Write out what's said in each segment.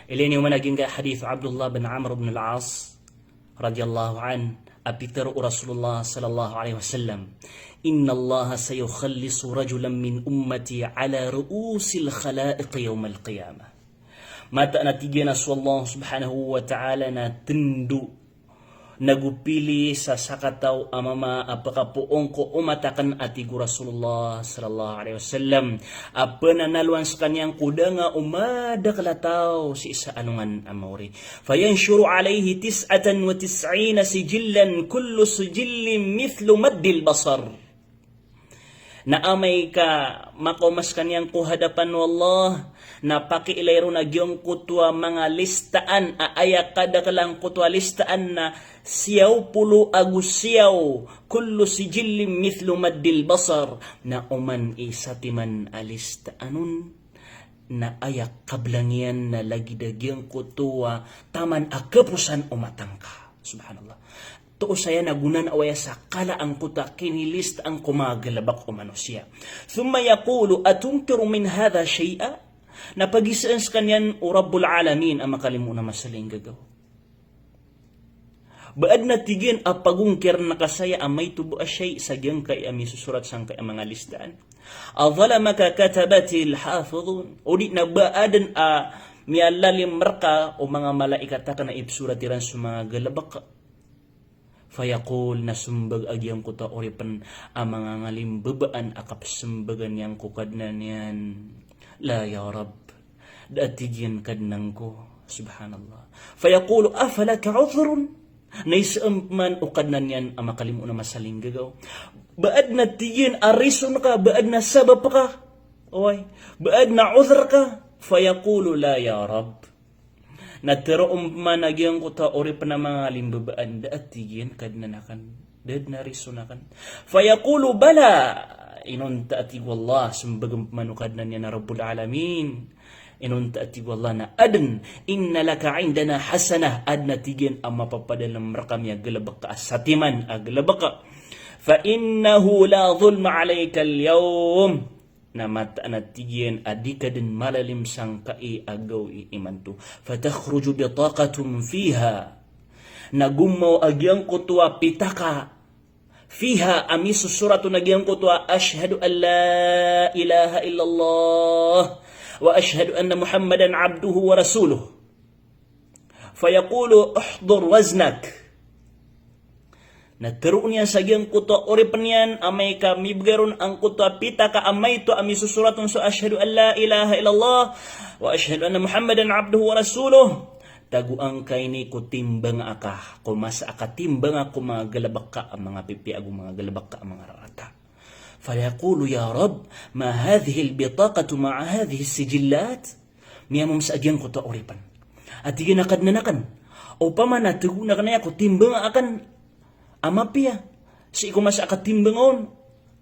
Ilini man naging hadith Abdullah bin Amr bin al-As radiyallahu an apitaru Rasulullah sallallahu alaihi wasallam, inna Allah sayukhallisu rajulan min ummati ala ru'usil khalaiq yawm al-qiyamah. Mata natigyan na Allah subhanahu wa ta'ala na tindu nagupili sa sakataw amama apakapuong ko umatakan atigu Rasulullah sallallahu alaihi wasallam apa nanalwan sa kanyang kuda nga umada kalataw si isa anungan amawri fayanshuru alaihi 99 sijillan kullu sijillin mithlu maddil basar na amay ka makomas kanyang kuhadapan wallah na pakiilayro na gyong kutwa mga listaan aaya kada kalang kutwa listaan na siyaw pulo agusiyaw kullu sijillim mithlu maddil basar na uman isatiman alistaanon na ayak kablangyan na lagi dagyang kutwa taman akapusan umatangka. Subhanallah. To saya nagunan awaya sa kala ang kuta kinilist ang kumagalabak o manusia. Thumma yaqulu atunkiru min hadha shay'a na pag-isaan sa kanyan o Rabbul Alamin ang makalimunan masaling gagaw. Baad na tigin ang pagungkir na kasaya ang may tubo asyay sa giyang kay ami susurat sang kay mga listaan. Adhalamaka katabatil hafidhun o di na baadan mialalim marka o mga malaikata ka na ipsuratiran sa mga galabak. Fayaqul na sumbag agyang kuta oripan ang mga ngalimbabaan akap sumbagan yang kukad na niyan. La ya Rab, daatigyan kadnang ko. Subhanallah. Fayaqulu afalaka udhrun. Naisam man ukad na niyan ang makalimu na masaling gagaw. Baad na tigyan arison ka, baad na sabab ka. Oy, baad na udhr ka. Fayaqulu la ya Rab. Natiroong managyan ko ta ori pa na mga limbabaan daatigyan kadnanakan. Dad na risonakan. Fayaqulu bala. Inon taati wallah sumbagam manukad na niya na Rabbul Alamin. Inon taati wallah na adan inna laka indana hasanah adna tigyan ang mapapadalang rakam ya galabak ka asatiman agalabak ka. Fa innahu la zulma alayka al-yawm na mata na tigyan adika din malalim sang kai agaw iimanto. Fatakhruju bitaqatum fiha nagumaw agyang kutwa pitaka fiha ami susuratu nagyang kutwa ashhadu an la ilaha illallah wa ashhadu anna Muhammadan abduhu wa rasuluh. Fayaqulu uhdur waznak. Natero niya sa gyang kutwa oripan yan amay ka mibgaron ang kutwa pita ka amay to ami susuratun so ashhadu an la ilaha illallah wa ashhadu anna Muhammadan abduhu wa rasuluh. Taguang kay ni ko timbang aka, kumas aka timbang ako mga galabak ka ang mga pipi ako mga galabak ka ang mga rata. Fayaqulu ya Rab, ma hadhihi albitaqatu ma'a hadhihi sijillat? Miyamom sa agyang ko to oripan. At iginakad na nakan. O pamanatugo na kanaya ko timbang akan amapia. Si kumas aka timbangon.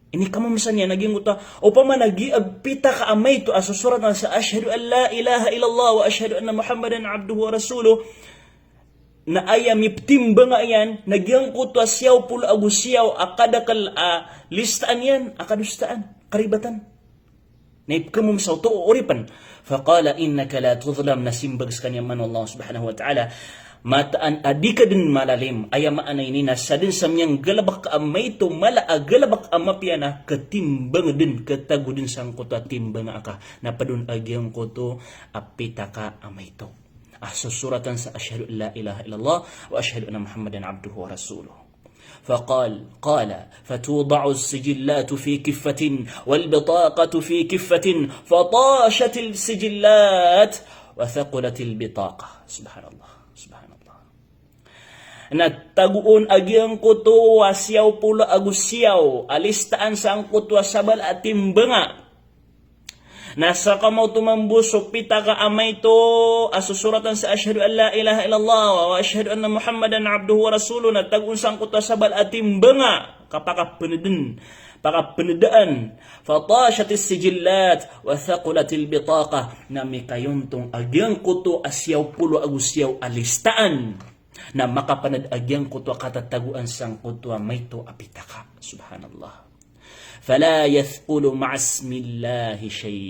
Ini kamu misalnya naging uta o pa man nagiagpita ka amay to asusurat na sa ashhadu an la ilaha illallah wa ashhadu anna Muhammadan abduhu wa rasuluh na ayam iptimba nga yan nagyang kuto siyaw pula agusiyaw akadakal listaan yan akadustaan karibatan naipkamum sa uto oripan faqala innaka la tudlam nasimbags kanya man Allah subhanahu wa ta'ala mataan adika din malalim ayamaan ay nina sa din sa miyang galabak amay to mala galabak amapya na katimbang din katago din sang kuto timbang aka napadun agyang kuto apita ka amay to susuratan sa ashhadu la ilaha illallah wa ashhadu anna Muhammadan abduhu wa rasuluh. فقال فتوضع السجلات في كفة والبطاقة في كفة فطاشت السجلات وثقلت البطاقة. سبحان الله nataguon agyang kuto wasyaw pula agusyaw alistaan sang kuto sabal at timbanga nasa kamaw tumambus so pita ka amay to asusuratan sa ashhadu an la ilaha illallah wa ashhadu anna Muhammadan abduhu wa rasuluh nataguon sang kuto sabal at timbanga kapakapeneden pakapendaan fatashatis sijillat wa thaqulatil bitaqa nami kayontong agyang kuto asyaw pulo agusyaw alistaan na makapanad agyang kutwa katataguan sang kutwa may to apitaka. Subhanallah. fala yathqulu ma'asmillahi shay,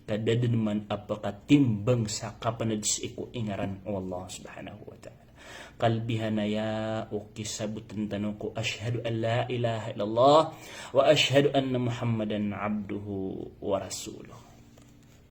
kadadin man apakatimbang sa kapanadis iku ingaran o Allah subhanahu wa ta'ala. Kalbihan na ya o kisabutan tanong ko, ashhadu an la ilaha illallah wa ashhadu anna muhammadan abduhu wa rasuluh.